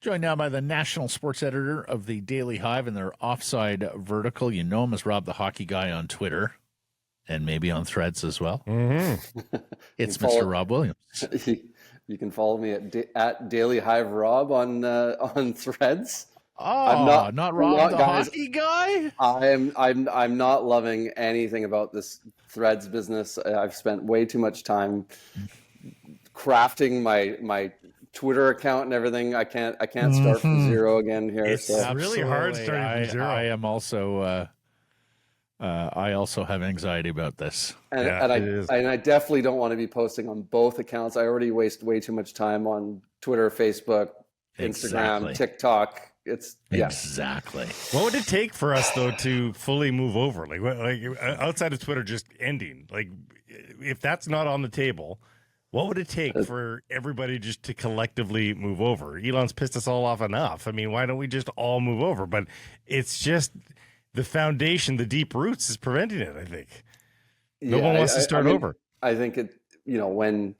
Joined now by the national sports editor of the Daily Hive and their offside vertical. You know him as Rob the Hockey Guy on Twitter and maybe on Threads as well. Mm-hmm. It's Mr. Rob Williams. You can follow me at Daily Hive Rob on Threads. Oh, not Rob the Hockey Guy? I'm not loving anything about this Threads business. I've spent way too much time crafting my Twitter account and everything. I can't start from zero again here. It's really hard starting from zero. I am also I also have anxiety about this. And I definitely don't want to be posting on both accounts. I already waste way too much time on Twitter, Facebook, Instagram, TikTok. Exactly. What would it take for us though to fully move over? Like outside of Twitter just ending? Like if that's not on the table, what would it take for everybody just to collectively move over? Elon's pissed us all off enough. I mean, why don't we just all move over? But it's just the foundation, the deep roots is preventing it, I think. No one wants to start over. I think when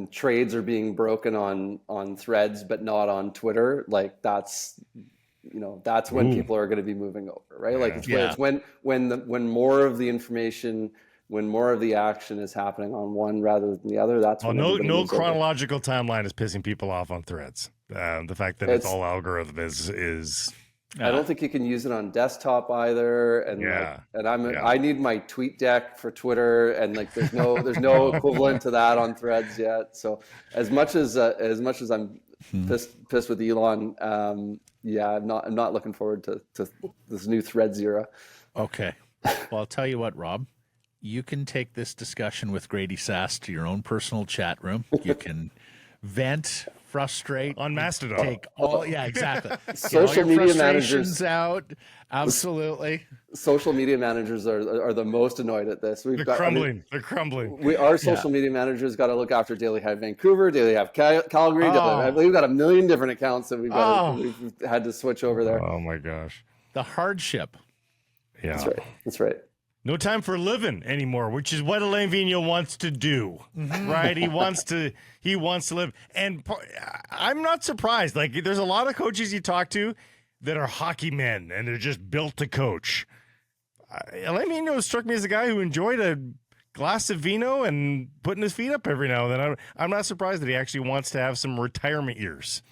trades are being broken on Threads but not on Twitter, like that's when people are going to be moving over, right? Like it's when more of the information, when more of the action is happening on one rather than the other, that's when no chronological timeline is pissing people off on Threads. The fact that it's all algorithm is I don't think you can use it on desktop either. And I need my tweet deck for Twitter, and like there's no equivalent to that on Threads yet. So as much as I'm pissed with Elon, I'm not looking forward to this new Threads era. Okay. Well, I'll tell you what, Rob. You can take this discussion with Grady Sass to your own personal chat room. You can vent, frustrate on Mastodon. Exactly. Social media managers out. Absolutely. Social media managers are the most annoyed at this. They're crumbling. Our social media managers got to look after Daily Hive Vancouver, Daily Hive Calgary. We've got a million different accounts that we've had to switch over there. Oh my gosh. The hardship. Yeah. That's right. No time for living anymore, which is what Alain Vigneault wants to do, right? He wants to live. And I'm not surprised. Like, there's a lot of coaches you talk to that are hockey men, and they're just built to coach. Alain Vigneault struck me as a guy who enjoyed a glass of vino and putting his feet up every now and then. I'm not surprised that he actually wants to have some retirement years.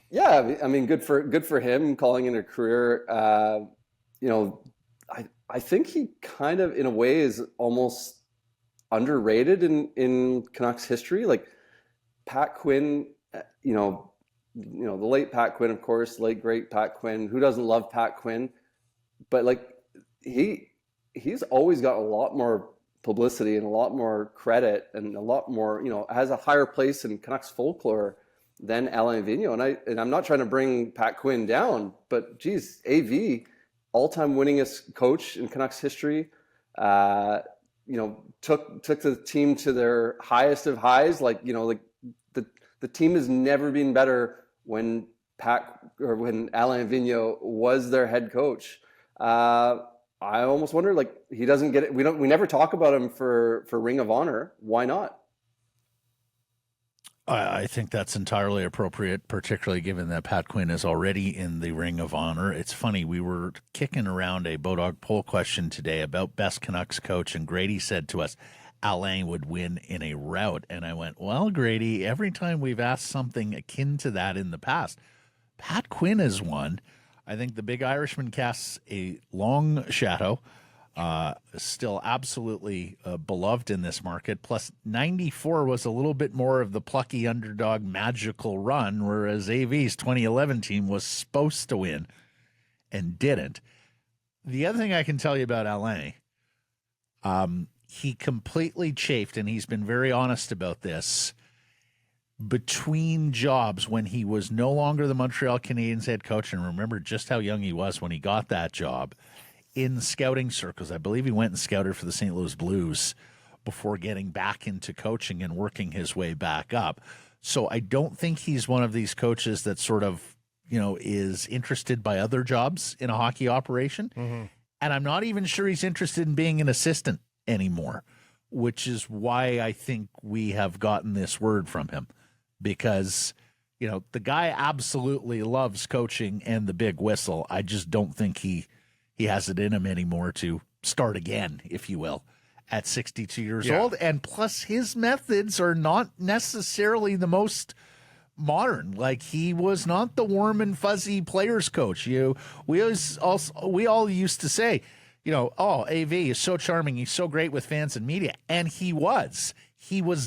Yeah, I mean, good for him calling it a career. I think he kind of, in a way, is almost underrated in Canucks history. Like Pat Quinn, the late Pat Quinn, of course, late great Pat Quinn. Who doesn't love Pat Quinn? But like he's always got a lot more publicity and a lot more credit and a lot more, has a higher place in Canucks folklore than Alain Vigneault. And I'm not trying to bring Pat Quinn down, but geez, AV. All-time winningest coach in Canucks history, took the team to their highest of highs. The team has never been better when Alain Vigneault was their head coach. I almost wonder, like, he doesn't get it. We never talk about him for Ring of Honor. Why not? I think that's entirely appropriate, particularly given that Pat Quinn is already in the Ring of Honor. It's funny, we were kicking around a Bodog poll question today about best Canucks coach, and Grady said to us, Alain would win in a rout. And I went, well, Grady, every time we've asked something akin to that in the past, Pat Quinn has won. I think the Big Irishman casts a long shadow. Still absolutely beloved in this market. Plus, 94 was a little bit more of the plucky underdog magical run, whereas AV's 2011 team was supposed to win and didn't. The other thing I can tell you about Alain, he completely chafed, and he's been very honest about this, between jobs when he was no longer the Montreal Canadiens head coach, and remember just how young he was when he got that job, in scouting circles. I believe he went and scouted for the St. Louis Blues before getting back into coaching and working his way back up. So I don't think he's one of these coaches that sort of, is interested by other jobs in a hockey operation. Mm-hmm. And I'm not even sure he's interested in being an assistant anymore, which is why I think we have gotten this word from him, because the guy absolutely loves coaching and the big whistle. I just don't think he has it in him anymore to start again, if you will, at 62 years old. And plus, his methods are not necessarily the most modern. Like, he was not the warm and fuzzy players coach. We all used to say, oh, AV is so charming, he's so great with fans and media, and he was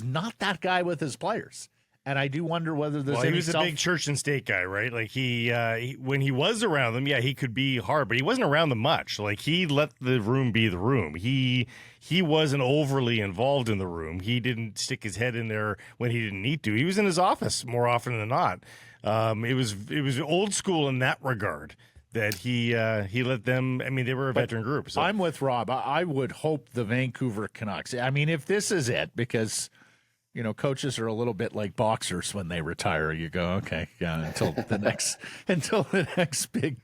not that guy with his players. And I do wonder whether there's he was a big church and state guy, right? Like, he when he was around them, he could be hard, but he wasn't around them much. Like, he let the room be the room. He wasn't overly involved in the room. He didn't stick his head in there when he didn't need to. He was in his office more often than not. It was old school in that regard, that he let them. I mean, they were a veteran group. So. I'm with Rob. I would hope the Vancouver Canucks. I mean, if this is it, because coaches are a little bit like boxers when they retire. You go, okay, until the next big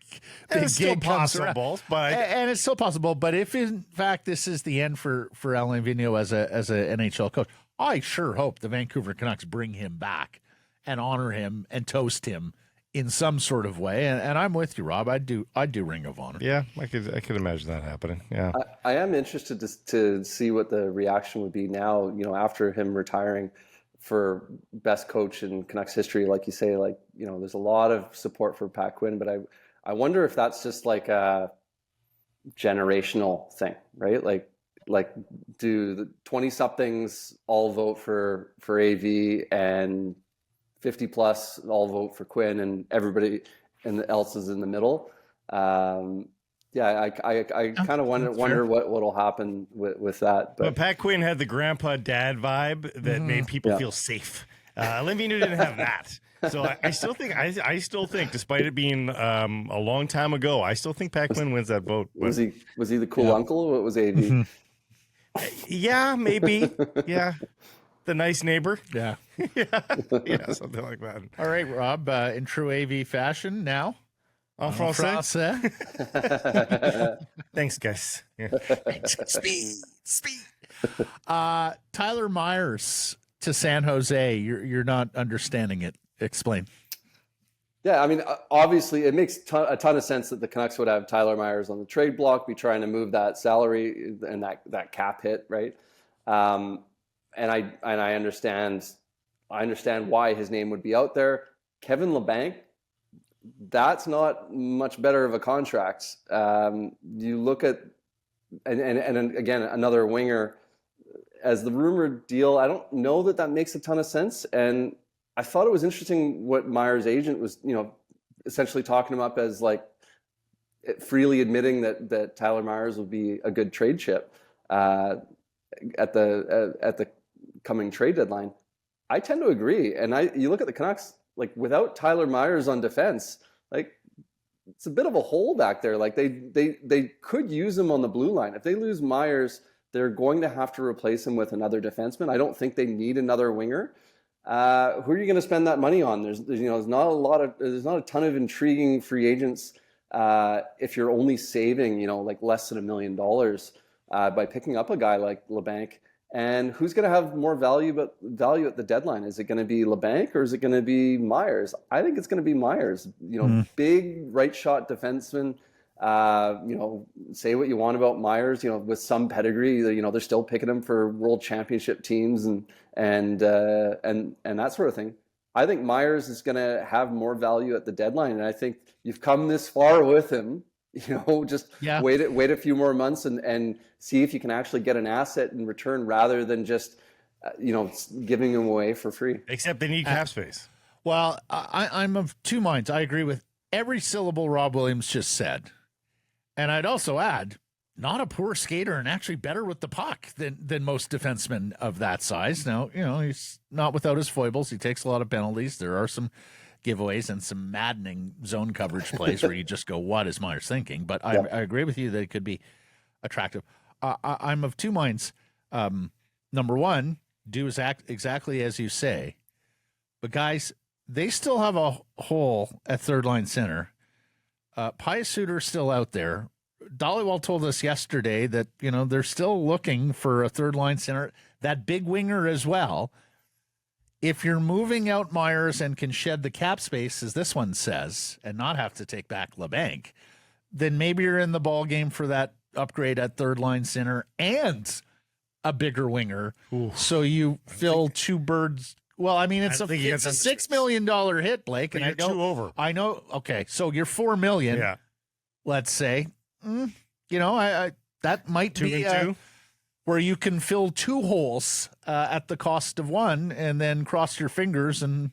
gig comes around. And it's still possible. But if in fact this is the end for Alain Vigneault as a NHL coach, I sure hope the Vancouver Canucks bring him back and honor him and toast him in some sort of way. And I'm with you, Rob. I'd do Ring of Honor. Yeah, I could imagine that happening. Yeah, I am interested to see what the reaction would be now, after him retiring, for best coach in Canucks history. Like you say, there's a lot of support for Pat Quinn, but I wonder if that's just like a generational thing, right? Like do the 20 somethings all vote for AV, and 50 plus all vote for Quinn, and everybody else is in the middle. I kind of wonder what'll happen with that. But Pat Quinn had the grandpa dad vibe that made people feel safe. Alain Vigneault didn't have that. So I still think, despite it being a long time ago, I still think Pat Quinn wins that vote. Was he the cool uncle, or what was AV? Yeah, maybe. Yeah. The nice neighbor. Yeah. yeah, something like that. All right, Rob, in true AV fashion now. En français. Thanks, guys. Yeah. Speed. Tyler Myers to San Jose. You're not understanding it. Explain. Yeah, I mean, obviously, it makes a ton of sense that the Canucks would have Tyler Myers on the trade block, be trying to move that salary and that cap hit, right? And I understand why his name would be out there. Kevin Labanc, that's not much better of a contract. You look at and again, another winger as the rumored deal. I don't know that makes a ton of sense. And I thought it was interesting what Myers' agent was, essentially talking him up as like freely admitting that Tyler Myers would be a good trade chip at the coming trade deadline. I tend to agree. And you look at the Canucks, like without Tyler Myers on defense, like it's a bit of a hole back there. Like they could use him on the blue line. If they lose Myers, they're going to have to replace him with another defenseman. I don't think they need another winger. Who are you going to spend that money on? There's not a ton of intriguing free agents if you're only saving like less than $1 million by picking up a guy like Labanc. And who's going to have more value at the deadline? Is it going to be Labanc or is it going to be Myers? I think it's going to be Myers. Big right shot defenseman. Say what you want about Myers. With some pedigree, they're still picking him for world championship teams and that sort of thing. I think Myers is going to have more value at the deadline, and I think you've come this far with him. Wait a few more months and see if you can actually get an asset in return rather than just giving him away for free. Except they need cap space. Well, I'm of two minds. I agree with every syllable Rob Williams just said, and I'd also add, not a poor skater and actually better with the puck than most defensemen of that size. Now, he's not without his foibles. He takes a lot of penalties. There are some giveaways and some maddening zone coverage plays where you just go, what is Myers thinking? But I agree with you that it could be attractive. I'm of two minds. Number one, do exactly as you say. But guys, they still have a hole at third line center. Pius Suter's still out there. Dhaliwal told us yesterday that, they're still looking for a third line center, that big winger as well. if you're moving out Myers and can shed the cap space, as this one says, and not have to take back LeBanc, then maybe you're in the ball game for that upgrade at third line center and a bigger winger. Ooh. So you fill two birds. Well, I mean, it's a $6 million hit, Blake, and you're two over. I know. Okay, so you're $4 million. Yeah. Let's say, I that might be where you can fill two holes at the cost of one, and then cross your fingers and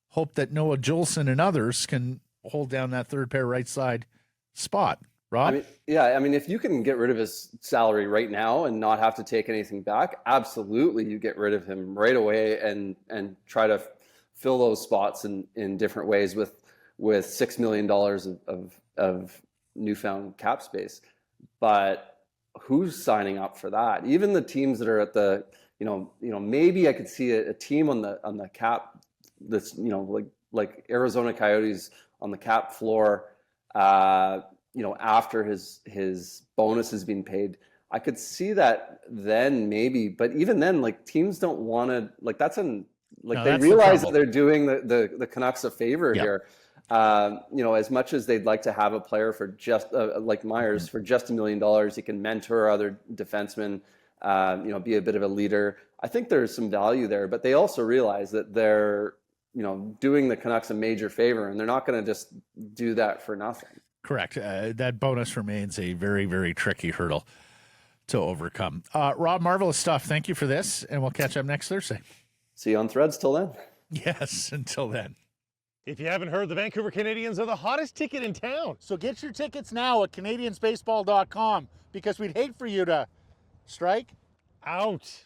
hope that Noah Juleson and others can hold down that third pair right side spot. Rob? I mean, if you can get rid of his salary right now and not have to take anything back, absolutely, you get rid of him right away and try to fill those spots in different ways with $6 million of newfound cap space. But who's signing up for that? Even the teams that are at the, maybe I could see a team on the cap that's, like Arizona Coyotes on the cap floor, after his bonus has been paid. I could see that then maybe, but even then, like, teams don't want to, like, they realize that they're doing the Canucks a favor here. As much as they'd like to have a player for just like Myers for just $1 million, he can mentor other defensemen, be a bit of a leader. I think there's some value there, but they also realize that they're, doing the Canucks a major favor, and they're not going to just do that for nothing. Correct. That bonus remains a very, very tricky hurdle to overcome. Rob, marvelous stuff. Thank you for this, and we'll catch up next Thursday. See you on Threads till then. Yes, until then. If you haven't heard, the Vancouver Canadians are the hottest ticket in town. So get your tickets now at CanadiansBaseball.com, because we'd hate for you to strike Out.